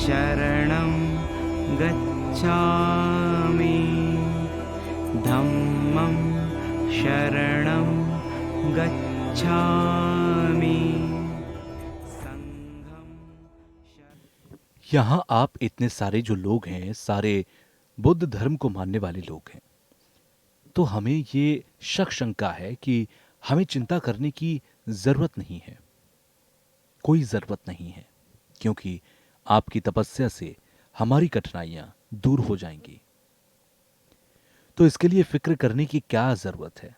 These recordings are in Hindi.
शरणं गच्छामि धम्मं शरणं गच्छामि संघं यहाँ आप इतने सारे जो लोग हैं, सारे बुद्ध धर्म को मानने वाले लोग हैं, तो हमें ये शक शंका है कि हमें चिंता करने की ज़रूरत नहीं है। कोई ज़रूरत नहीं है, क्योंकि आपकी तपस्या से हमारी कठिनाइयाँ दूर हो जाएंगी। तो इसके लिए फ़िक्र करने की क्या ज़रूरत है?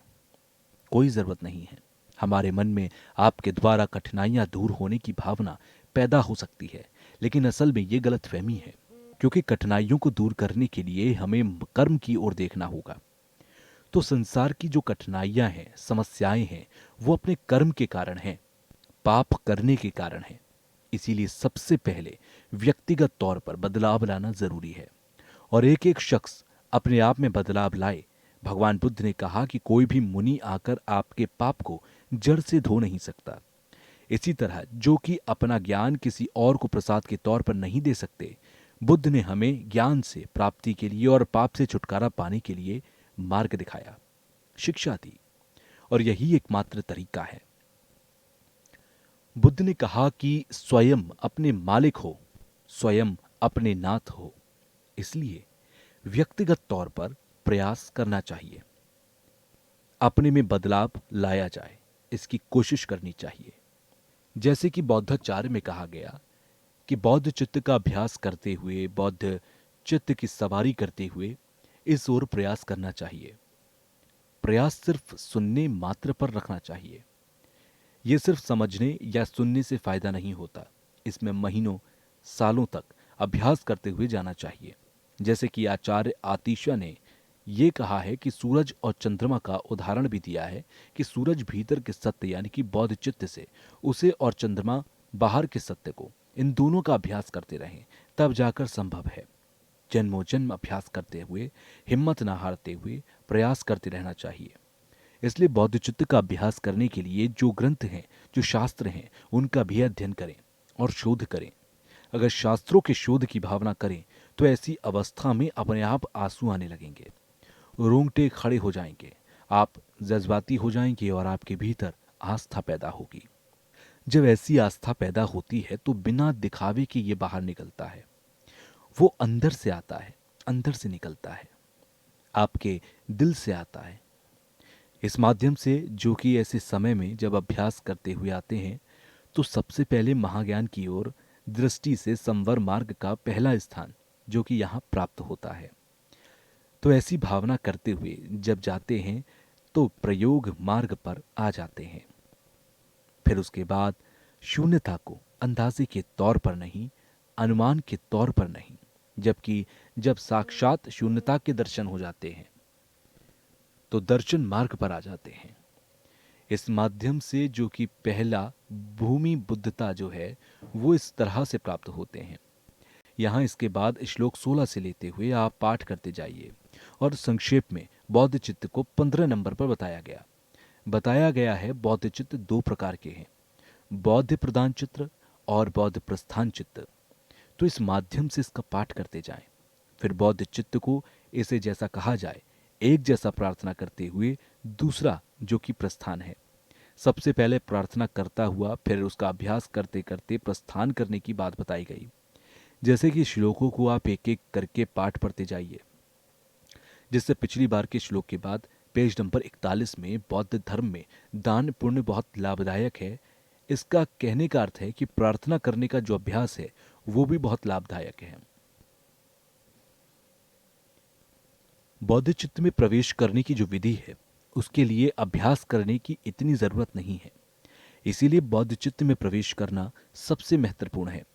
कोई ज़रूरत नहीं है। हमारे मन में आपके द्वारा कठिनाइयाँ दूर होने की भावना पैदा हो सकती है, लेकिन असल में ये गलतफहमी है, क्योंकि कठिनाइयों को दूर करने के लिए हमें कर्म की ओर देखना होगा। तो संसार की जो कठिनाइयाँ हैं, समस्याएं हैं, वो अपने कर्म के कारण हैं, पाप करने के कारण हैं। इसीलिए सबसे पहले व्यक्तिगत तौर पर बदलाव लाना जरूरी है, और एक एक शख्स अपने आप में बदलाव लाए। भगवान बुद्ध ने कहा कि कोई भी मुनि आकर आपके पाप को जड़ से धो नहीं सकता। इसी तरह जो कि अपना ज्ञान किसी और को प्रसाद के तौर पर नहीं दे सकते, बुद्ध ने हमें ज्ञान से प्राप्ति के लिए और पाप से छुटकारा पाने के लिए मार्ग दिखाया, शिक्षा दी, और यही एकमात्र तरीका है। बुद्ध ने कहा कि स्वयं अपने मालिक हो, स्वयं अपने नाथ हो। इसलिए व्यक्तिगत तौर पर प्रयास करना चाहिए, अपने में बदलाव लाया जाए, इसकी कोशिश करनी चाहिए। जैसे कि बौद्धाचार्य में कहा गया कि बौद्ध चित्त का अभ्यास करते हुए, बौद्ध चित्त की सवारी करते हुए इस ओर प्रयास करना चाहिए। प्रयास सिर्फ सुनने मात्र पर रखना चाहिए। यह सिर्फ समझने या सुनने से फायदा नहीं होता, इसमें महीनों सालों तक अभ्यास करते हुए जाना चाहिए। जैसे कि आचार्य आतिशा ने यह कहा है कि सूरज और चंद्रमा का उदाहरण भी दिया है कि सूरज भीतर के सत्य यानी कि बौद्ध चित्त से उसे, और चंद्रमा बाहर के सत्य को, इन दोनों का अभ्यास करते रहें, तब जाकर संभव है। जन्मों जन्म अभ्यास करते हुए, हिम्मत न हारते हुए प्रयास करते रहना चाहिए। इसलिए बौद्ध चित्त का अभ्यास करने के लिए जो ग्रंथ हैं, जो शास्त्र हैं, उनका भी अध्ययन करें और शोध करें। अगर शास्त्रों के शोध की भावना करें तो ऐसी अवस्था में अपने आप आंसू आने लगेंगे, रोंगटे खड़े हो जाएंगे, आप जज्बाती हो जाएंगे और आपके भीतर आस्था पैदा होगी। जब ऐसी आस्था पैदा होती है तो बिना दिखावे के ये बाहर निकलता है, वो अंदर से आता है, अंदर से निकलता है, आपके दिल से आता है। इस माध्यम से, जो कि ऐसे समय में जब अभ्यास करते हुए आते हैं, तो सबसे पहले महाज्ञान की ओर दृष्टि से संवर मार्ग का पहला स्थान जो कि यहाँ प्राप्त होता है। तो ऐसी भावना करते हुए जब जाते हैं तो प्रयोग मार्ग पर आ जाते हैं। फिर उसके बाद शून्यता को अंदाजे के तौर पर नहीं, अनुमान के तौर पर नहीं, जबकि जब साक्षात शून्यता के दर्शन हो जाते हैं तो दर्शन मार्ग पर आ जाते हैं। इस माध्यम से जो कि पहला भूमि बुद्धता जो है वो इस तरह से प्राप्त होते हैं। यहाँ इसके बाद श्लोक 16 से लेते हुए आप पाठ करते जाइए, और संक्षेप में बौद्ध चित्त को 15 नंबर पर बताया गया है। बौद्ध चित्त दो प्रकार के हैं, बौद्ध प्रधान चित्त और बौद्ध प्रस्थान चित्त। तो इस माध्यम से इसका पाठ करते जाएं। फिर बौद्ध चित्त को इसे जैसा कहा जाए एक जैसा प्रार्थना करते हुए, दूसरा जो कि प्रस्थान है, सबसे पहले प्रार्थना करता हुआ फिर उसका अभ्यास करते करते प्रस्थान करने की बात बताई गई। जैसे कि श्लोकों को आप एक एक करके पाठ पढ़ते जाइए, जिससे पिछली बार के श्लोक के बाद पेज नंबर 41 में बौद्ध धर्म में दान पुण्य बहुत लाभदायक है, इसका कहने का अर्थ है कि प्रार्थना करने का जो अभ्यास है वो भी बहुत लाभदायक है। बौद्ध चित्त में प्रवेश करने की जो विधि है उसके लिए अभ्यास करने की इतनी जरूरत नहीं है, इसीलिए बौद्ध चित्त में प्रवेश करना सबसे महत्वपूर्ण है।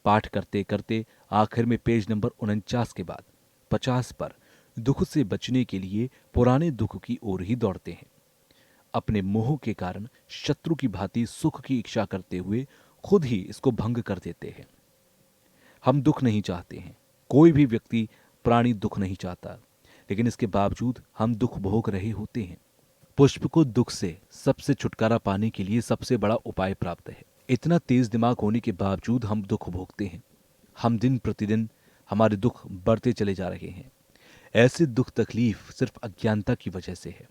पाठ करते करते आखिर में पेज नंबर 49 के बाद 50 पर दुख से बचने के लिए पुराने दुख की ओर ही दौड़ते हैं। अपने मोह के कारण शत्रु की भांति सुख की इच्छा करते हुए खुद ही इसको भंग कर देते हैं। हम दुख नहीं चाहते हैं, कोई भी व्यक्ति प्राणी दुख नहीं चाहता, लेकिन इसके बावजूद हम दुख भोग रहे होते हैं। पुष्प को दुख से सबसे छुटकारा पाने के लिए सबसे बड़ा उपाय प्राप्त है। इतना तेज दिमाग होने के बावजूद हम दुख भोगते हैं। हम दिन प्रतिदिन हमारे दुख बढ़ते चले जा रहे हैं। ऐसे दुख तकलीफ सिर्फ अज्ञानता की वजह से है।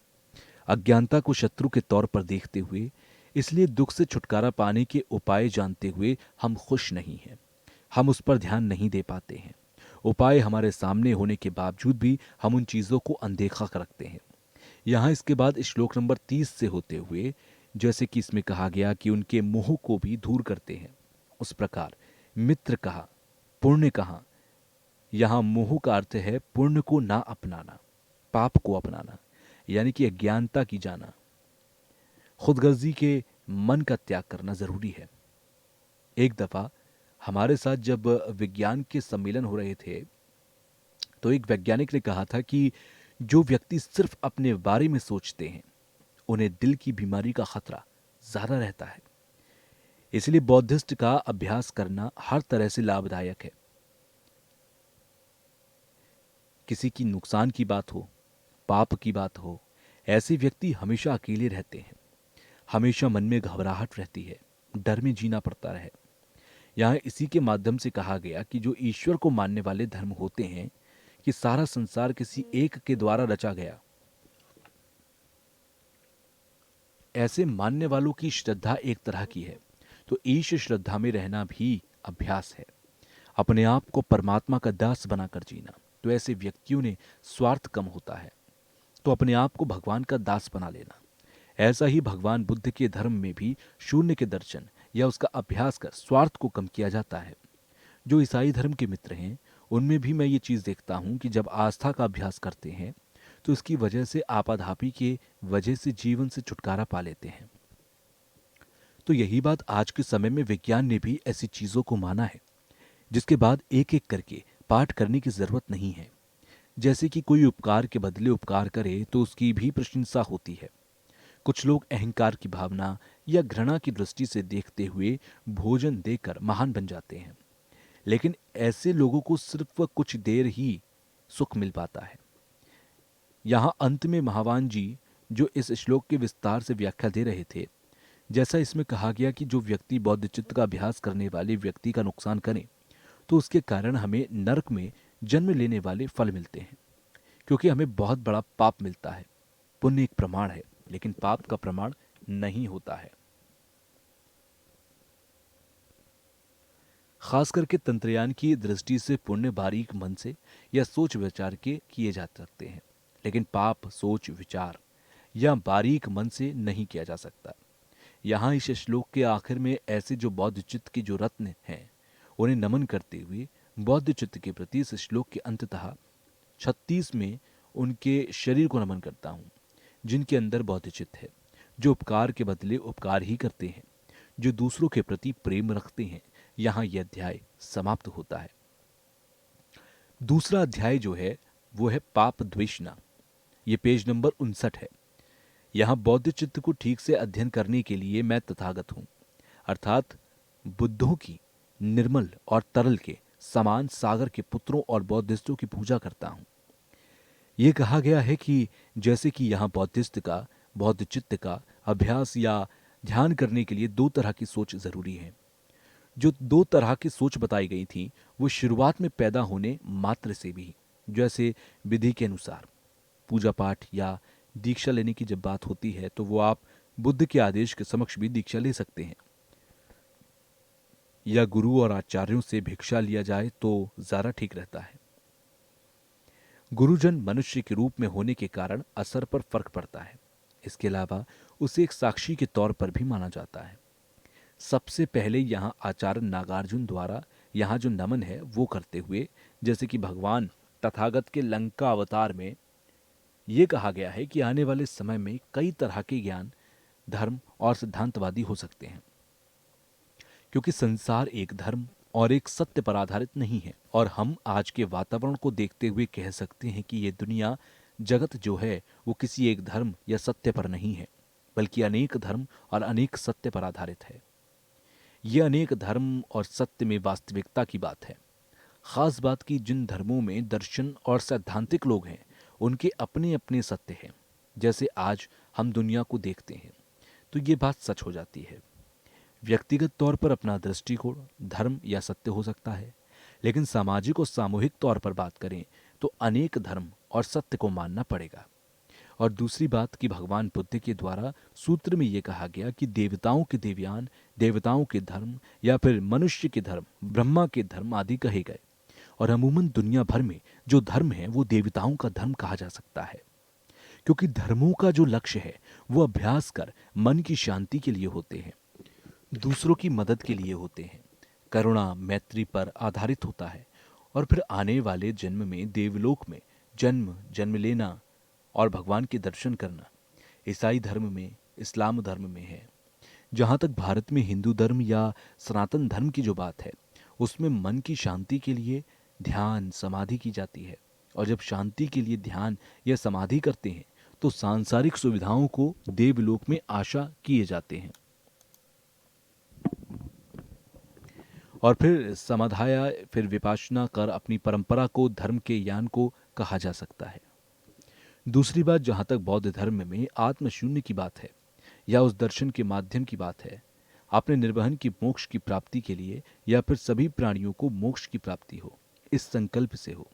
अज्ञानता को शत्रु के तौर पर देखते हुए, इसलिए दुख से छुटकारा पाने के उपाय जानते हुए हम खुश नहीं हैं। हम उस पर ध्यान नहीं दे पाते हैं। उपाय हमारे सामने होने के बावजूद भी हम उन चीज़ों को अनदेखा कर रखते हैं। यहाँ इसके बाद श्लोक नंबर 30 से होते हुए, जैसे कि इसमें कहा गया कि उनके मोह को भी दूर करते हैं, उस प्रकार मित्र कहा, पुण्य कहा। यहाँ मोह का अर्थ है पुण्य को ना अपनाना, पाप को अपनाना, यानी कि अज्ञानता की जाना। खुदगर्जी के मन का त्याग करना जरूरी है। एक दफा हमारे साथ जब विज्ञान के सम्मेलन हो रहे थे, तो एक वैज्ञानिक ने कहा था कि जो व्यक्ति सिर्फ अपने बारे में सोचते हैं, उन्हें दिल की बीमारी का खतरा ज्यादा रहता है। इसलिए बौद्धिस्ट का अभ्यास करना हर तरह से लाभदायक है। किसी की नुकसान की बात हो, पाप की बात हो, ऐसे व्यक्ति हमेशा अकेले रहते हैं। हमेशा मन में घबराहट रहती है, डर में जीना पड़ता है। यहाँ इसी के माध्यम से कहा गया कि जो ईश्वर को मानने वाले धर्म होते हैं, कि सारा संसार किसी एक के द्वारा रचा गया, ऐसे मानने वालों की श्रद्धा एक तरह की है। तो ईश श्रद्धा में रहना भी अभ्यास है, अपने आप को परमात्मा का दास बनाकर जीना। तो ऐसे व्यक्तियों ने स्वार्थ कम होता है, तो अपने आप को भगवान का दास बना लेना। ऐसा ही भगवान बुद्ध के धर्म में भी शून्य के दर्शन या उसका अभ्यास कर स्वार्थ को कम किया जाता है। जो ईसाई धर्म के मित्र हैं, उनमें भी मैं ये चीज देखता हूं कि जब आस्था का अभ्यास करते हैं, तो इसकी वजह से आपाधापी के वजह से जीवन से छुटकारा पा लेते हैं। तो यही बात आज के समय में विज्ञान ने भी ऐसी चीजों को माना है, जिसके बाद एक एक करके पाठ करने की जरूरत नहीं है। जैसे कि कोई उपकार के बदले उपकार करे तो उसकी भी प्रशंसा होती है। कुछ लोग अहंकार की भावना या घृणा की दृष्टि से देखते हुए भोजन देकर महान बन जाते हैं, लेकिन ऐसे लोगों को सिर्फ कुछ देर ही सुख मिल पाता है। यहां अंत में महावान जी जो इस श्लोक के विस्तार से व्याख्या दे रहे थे, जैसा इसमें कहा गया कि जो व्यक्ति बौद्ध चित्त का अभ्यास करने वाले व्यक्ति का नुकसान करे, तो उसके कारण हमें नरक में जन्म लेने वाले फल मिलते हैं, क्योंकि हमें बहुत बड़ा पाप मिलता है। पुण्य एक प्रमाण है, लेकिन पाप का प्रमाण नहीं होता है। खास करके तंत्रयान की दृष्टि से पुण्य बारीक मन से या सोच विचार के किए जा सकते हैं, लेकिन पाप सोच विचार या बारीक मन से नहीं किया जा सकता। यहाँ इस श्लोक के आखिर में ऐसे जो बौद्ध चित्त के जो रत्न हैं, उन्हें नमन करते हुए बौद्ध चित्त के प्रति इस श्लोक के अंततः 36 में उनके शरीर को नमन करता हूँ, जिनके अंदर बौद्ध चित्त है, जो उपकार के बदले उपकार ही करते हैं, जो दूसरों के प्रति प्रेम रखते हैं। यहाँ यह अध्याय समाप्त होता है। दूसरा अध्याय जो है वो है पाप द्वेषना। ये पेज नंबर 59 है। यहाँ बौद्ध चित्त को ठीक से अध्ययन करने के लिए मैं तथागत हूँ, अर्थात बुद्धों की निर्मल और तरल के समान सागर के पुत्रों और बौद्धिस्टों की पूजा करता हूँ। ये कहा गया है कि जैसे कि यहाँ बौद्धिस्ट का, बौद्ध चित्त का अभ्यास या ध्यान करने के लिए दो तरह की सोच जरूरी है। जो दो तरह की सोच बताई गई थी वो शुरुआत में पैदा होने मात्र से भी, जैसे विधि के अनुसार पूजा पाठ या दीक्षा लेने की जब बात होती है, तो वो आप बुद्ध के आदेश के समक्ष भी दीक्षा ले सकते हैं, या गुरु और आचार्यों से भिक्षा लिया जाए तो ज्यादा ठीक रहता है। गुरुजन मनुष्य के रूप में होने के कारण असर पर फर्क पड़ता है। इसके अलावा उसे एक साक्षी के तौर पर भी माना जाता है। सबसे पहले यहाँ आचार्य नागार्जुन द्वारा यहाँ जो नमन है वो करते हुए, जैसे कि भगवान तथागत के लंका अवतार में ये कहा गया है कि आने वाले समय में कई तरह के ज्ञान, धर्म और सिद्धांतवादी हो सकते हैं, क्योंकि संसार एक धर्म और एक सत्य पर आधारित नहीं है। और हम आज के वातावरण को देखते हुए कह सकते हैं कि ये दुनिया, जगत जो है वो किसी एक धर्म या सत्य पर नहीं है, बल्कि अनेक धर्म और अनेक सत्य पर आधारित है। ये अनेक धर्म और सत्य में वास्तविकता की बात है। खास बात की जिन धर्मों में दर्शन और सैद्धांतिक लोग हैं, उनके अपने अपने सत्य हैं। जैसे आज हम दुनिया को देखते हैं तो ये बात सच हो जाती है। व्यक्तिगत तौर पर अपना दृष्टिकोण धर्म या सत्य हो सकता है, लेकिन सामाजिक और सामूहिक तौर पर बात करें तो अनेक धर्म और सत्य को मानना पड़ेगा। और दूसरी बात कि भगवान बुद्ध के द्वारा सूत्र में यह कहा गया कि देवताओं के देवयान, देवताओं के धर्म या फिर मनुष्य के धर्म, ब्रह्मा के धर्म आदि कहे गए। और अमूमन दुनिया भर में जो धर्म है वो देवताओं का धर्म कहा जा सकता है, क्योंकि धर्मों का जो लक्ष्य है वो अभ्यास कर मन की शांति के लिए होते हैं, दूसरों की मदद के लिए होते हैं, करुणा मैत्री पर आधारित होता है, और फिर आने वाले जन्म में देवलोक में जन्म लेना और भगवान के दर्शन करना ईसाई धर्म में, इस्लाम धर्म में है। जहाँ तक भारत में हिंदू धर्म या सनातन धर्म की जो बात है, उसमें मन की शांति के लिए ध्यान समाधि की जाती है, और जब शांति के लिए ध्यान या समाधि करते हैं तो सांसारिक सुविधाओं को देवलोक में आशा किए जाते हैं। और फिर समाधाया, फिर विपासना कर अपनी परंपरा को धर्म के ज्ञान को कहा जा सकता है। दूसरी बात, जहां तक बौद्ध धर्म में आत्मशून्य की बात है या उस दर्शन के माध्यम की बात है, अपने निर्वहन की मोक्ष की प्राप्ति के लिए या फिर सभी प्राणियों को मोक्ष की प्राप्ति हो, इस संकल्प से हो।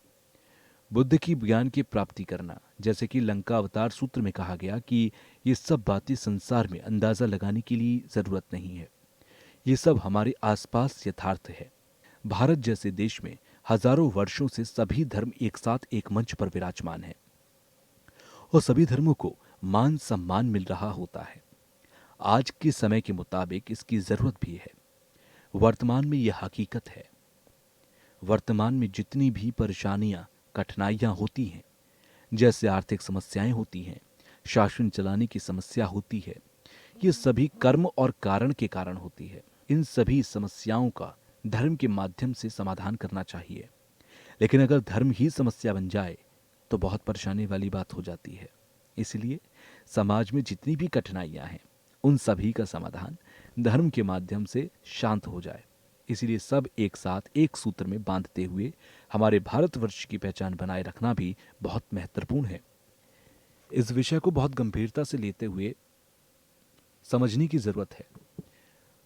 बुद्ध की ज्ञान की प्राप्ति करना, जैसे कि लंका अवतार सूत्र में कहा गया कि ये सब बातें संसार में अंदाजा लगाने के लिए जरूरत नहीं है, ये सब हमारे आसपास यथार्थ है। भारत जैसे देश में हजारों वर्षों से सभी धर्म एक साथ एक मंच पर विराजमान है और सभी धर्मों को मान सम्मान मिल रहा होता है। आज के समय के मुताबिक इसकी जरूरत भी है। वर्तमान में यह हकीकत है। वर्तमान में जितनी भी परेशानियां, कठिनाइयां होती हैं, जैसे आर्थिक समस्याएं होती हैं, शासन चलाने की समस्या होती है, ये सभी कर्म और कारण के कारण होती है। इन सभी समस्याओं का धर्म के माध्यम से समाधान करना चाहिए। लेकिन अगर धर्म ही समस्या बन जाए तो बहुत परेशानी वाली बात हो जाती है। इसलिए समाज में जितनी भी कठिनाइयां हैं, उन सभी का समाधान धर्म के माध्यम से शांत हो जाए। इसलिए सब एक साथ एक सूत्र में बांधते हुए हमारे भारतवर्ष की पहचान बनाए रखना भी बहुत महत्वपूर्ण है। इस विषय को बहुत गंभीरता से लेते हुए समझने की जरूरत है।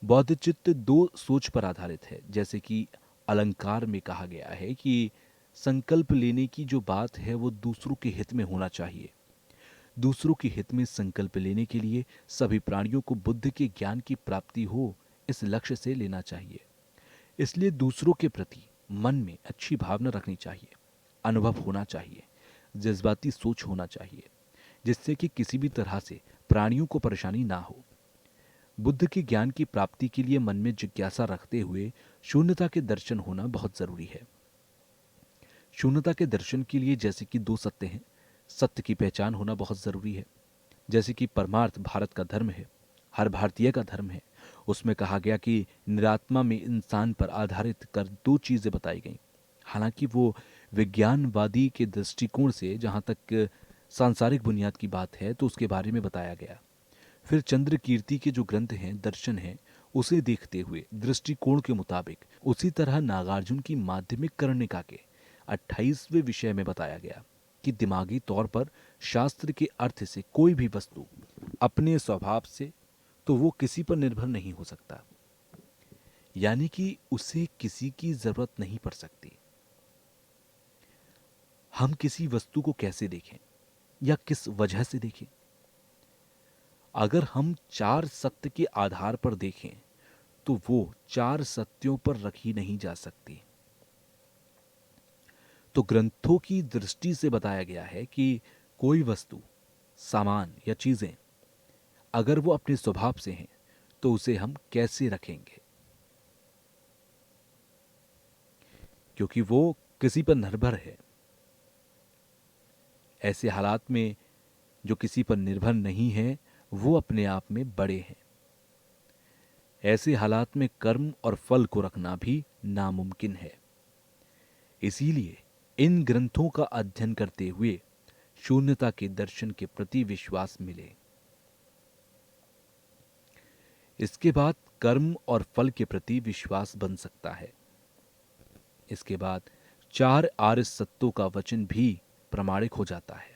बौद्ध चित्त दो सोच पर आधारित है। जैसे कि अलंकार में कहा गया है कि संकल्प लेने की जो बात है वो दूसरों के हित में होना चाहिए। दूसरों के हित में संकल्प लेने के लिए सभी प्राणियों को बुद्ध के ज्ञान की प्राप्ति हो, इस लक्ष्य से लेना चाहिए। इसलिए दूसरों के प्रति मन में अच्छी भावना रखनी चाहिए, अनुभव होना चाहिए, जज्बाती सोच होना चाहिए, जिससे कि किसी भी तरह से प्राणियों को परेशानी ना हो। बुद्ध के ज्ञान की प्राप्ति के लिए मन में जिज्ञासा रखते हुए शून्यता के दर्शन होना बहुत जरूरी है। शून्यता के दर्शन के लिए जैसे कि दो सत्य हैं, सत्य की पहचान होना बहुत जरूरी है। जैसे कि परमार्थ भारत का धर्म है, हर भारतीय का धर्म है। उसमें कहा गया कि निरात्मा में इंसान पर आधारित कर दो चीजें बताई गई। हालांकि वो विज्ञानवादी के दृष्टिकोण से जहां तक सांसारिक बुनियाद की बात है तो उसके बारे में बताया गया। फिर चंद्र कीर्ति के जो ग्रंथ हैं, दर्शन हैं, उसे देखते हुए दृष्टिकोण के मुताबिक उसी तरह नागार्जुन की माध्यमिक कर्णिका के 28वें विषय में बताया गया कि दिमागी तौर पर शास्त्र के अर्थ से कोई भी वस्तु अपने स्वभाव से तो वो किसी पर निर्भर नहीं हो सकता, यानी कि उसे किसी की जरूरत नहीं पड़ सकती। हम किसी वस्तु को कैसे देखें या किस वजह से देखें? अगर हम चार सत्य के आधार पर देखें तो वो चार सत्यों पर रखी नहीं जा सकती। तो ग्रंथों की दृष्टि से बताया गया है कि कोई वस्तु, सामान या चीजें अगर वो अपने स्वभाव से हैं तो उसे हम कैसे रखेंगे, क्योंकि वो किसी पर निर्भर है। ऐसे हालात में जो किसी पर निर्भर नहीं है वो अपने आप में बड़े हैं। ऐसे हालात में कर्म और फल को रखना भी नामुमकिन है। इसीलिए इन ग्रंथों का अध्ययन करते हुए शून्यता के दर्शन के प्रति विश्वास मिले। इसके बाद कर्म और फल के प्रति विश्वास बन सकता है। इसके बाद चार आर्य सत्यों का वचन भी प्रामाणिक हो जाता है।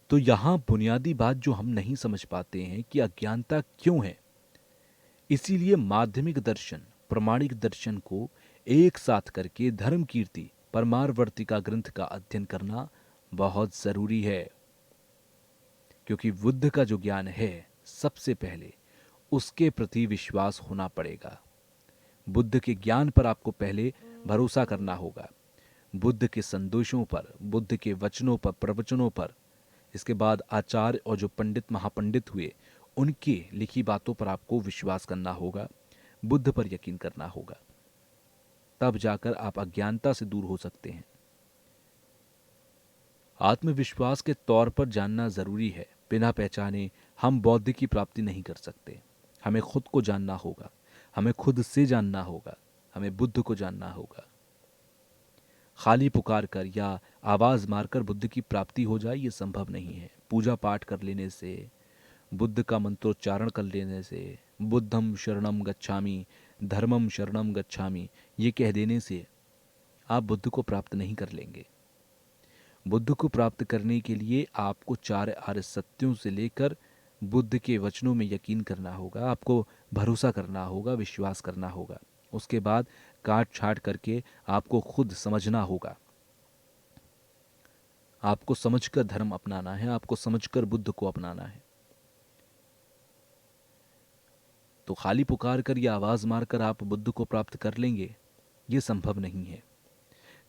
तो यहां बुनियादी बात जो हम नहीं समझ पाते हैं कि अज्ञानता क्यों है, इसीलिए माध्यमिक दर्शन, प्रामाणिक दर्शन को एक साथ करके धर्म कीर्ति परमारवर्तिका ग्रंथ का अध्ययन करना बहुत जरूरी है, क्योंकि बुद्ध का जो ज्ञान है सबसे पहले उसके प्रति विश्वास होना पड़ेगा। बुद्ध के ज्ञान पर आपको पहले भरोसा करना होगा, बुद्ध के संदेशों पर, बुद्ध के वचनों पर, प्रवचनों पर। इसके बाद आचार्य और जो पंडित महापंडित हुए उनकी लिखी बातों पर आपको विश्वास करना होगा, बुद्ध पर यकीन करना होगा। तब जाकर आप अज्ञानता से दूर हो सकते हैं। आत्मविश्वास के तौर पर जानना जरूरी है। बिना पहचाने हम बौद्ध की प्राप्ति नहीं कर सकते। हमें खुद को जानना होगा, हमें खुद से जानना होगा, हमें बुद्ध को जानना होगा। खाली पुकार कर या आवाज मारकर बुद्ध की प्राप्ति हो जाए, ये संभव नहीं है। पूजा पाठ कर लेने से, बुद्ध का मंत्रोच्चारण कर लेने से, बुद्धम शरणम गच्छामि, धर्मम शरणम गच्छामि, ये कह देने से आप बुद्ध को प्राप्त नहीं कर लेंगे। बुद्ध को प्राप्त करने के लिए आपको 4 आर्य सत्यों से लेकर बुद्ध के वचनों में यकीन करना होगा, आपको भरोसा करना होगा, विश्वास करना होगा। उसके बाद काट छाट करके आपको खुद समझना होगा। आपको समझकर धर्म अपनाना है, आपको समझकर बुद्ध को अपनाना है। तो खाली पुकार कर या आवाज मारकर आप बुद्ध को प्राप्त कर लेंगे, ये संभव नहीं है।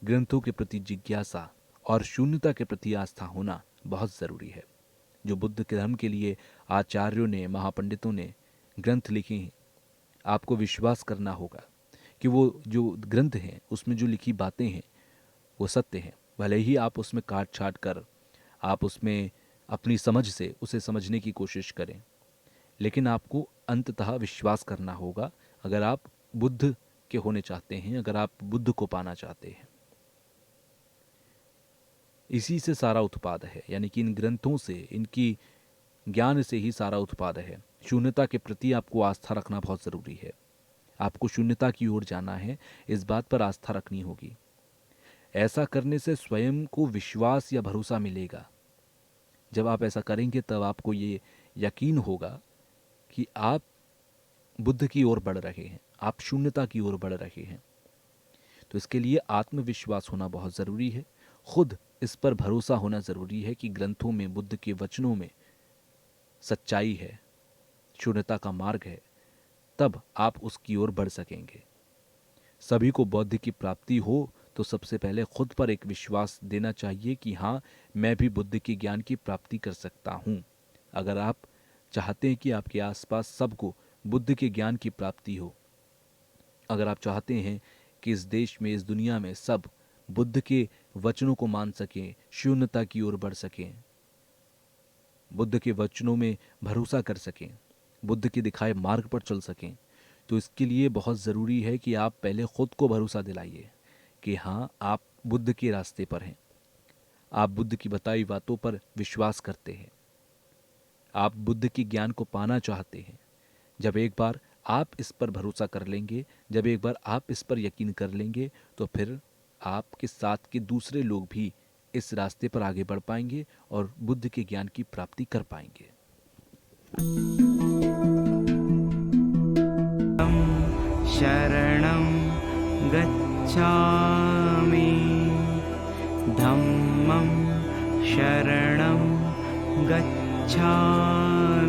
ग्रंथों के प्रति जिज्ञासा और शून्यता के प्रति आस्था होना बहुत जरूरी है। जो बुद्ध के धर्म के लिए आचार्यों ने, महापंडितों ने ग्रंथ लिखे हैं, आपको विश्वास करना होगा कि वो जो ग्रंथ हैं उसमें जो लिखी बातें हैं वो सत्य हैं। भले ही आप उसमें काट छाट कर, आप उसमें अपनी समझ से उसे समझने की कोशिश करें, लेकिन आपको अंततः विश्वास करना होगा अगर आप बुद्ध के होने चाहते हैं, अगर आप बुद्ध को पाना चाहते हैं। इसी से सारा उत्पाद है, यानी कि इन ग्रंथों से, इनकी ज्ञान से ही सारा उत्पाद है। शून्यता के प्रति आपको आस्था रखना बहुत जरूरी है। आपको शून्यता की ओर जाना है, इस बात पर आस्था रखनी होगी। ऐसा करने से स्वयं को विश्वास या भरोसा मिलेगा। जब आप ऐसा करेंगे तब आपको ये यकीन होगा कि आप बुद्ध की ओर बढ़ रहे हैं, आप शून्यता की ओर बढ़ रहे हैं। तो इसके लिए आत्मविश्वास होना बहुत जरूरी है। खुद इस पर भरोसा होना जरूरी है कि ग्रंथों में, बुद्ध के वचनों में सच्चाई है, शून्यता का मार्ग है। तब आप उसकी ओर बढ़ सकेंगे। सभी को बौद्ध की प्राप्ति हो तो सबसे पहले खुद पर एक विश्वास देना चाहिए कि हाँ, मैं भी बुद्ध के ज्ञान की प्राप्ति कर सकता हूं। अगर आप चाहते हैं कि आपके आसपास सबको बुद्ध के ज्ञान की प्राप्ति हो, अगर आप चाहते हैं कि इस देश में, इस दुनिया में सब बुद्ध के वचनों को मान सकें, शून्यता की ओर बढ़ सकें, बुद्ध के वचनों में भरोसा कर सकें, बुद्ध के दिखाए मार्ग पर चल सकें, तो इसके लिए बहुत ज़रूरी है कि आप पहले खुद को भरोसा दिलाइए कि हाँ, आप बुद्ध के रास्ते पर हैं, आप बुद्ध की बताई बातों पर विश्वास करते हैं, आप बुद्ध के ज्ञान को पाना चाहते हैं। जब एक बार आप इस पर भरोसा कर लेंगे, जब एक बार आप इस पर यकीन कर लेंगे, तो फिर आपके साथ के दूसरे लोग भी इस रास्ते पर आगे बढ़ पाएंगे और बुद्ध के ज्ञान की प्राप्ति कर पाएंगे। शरणं गच्छामि, धम्मं शरणं गच्छामि,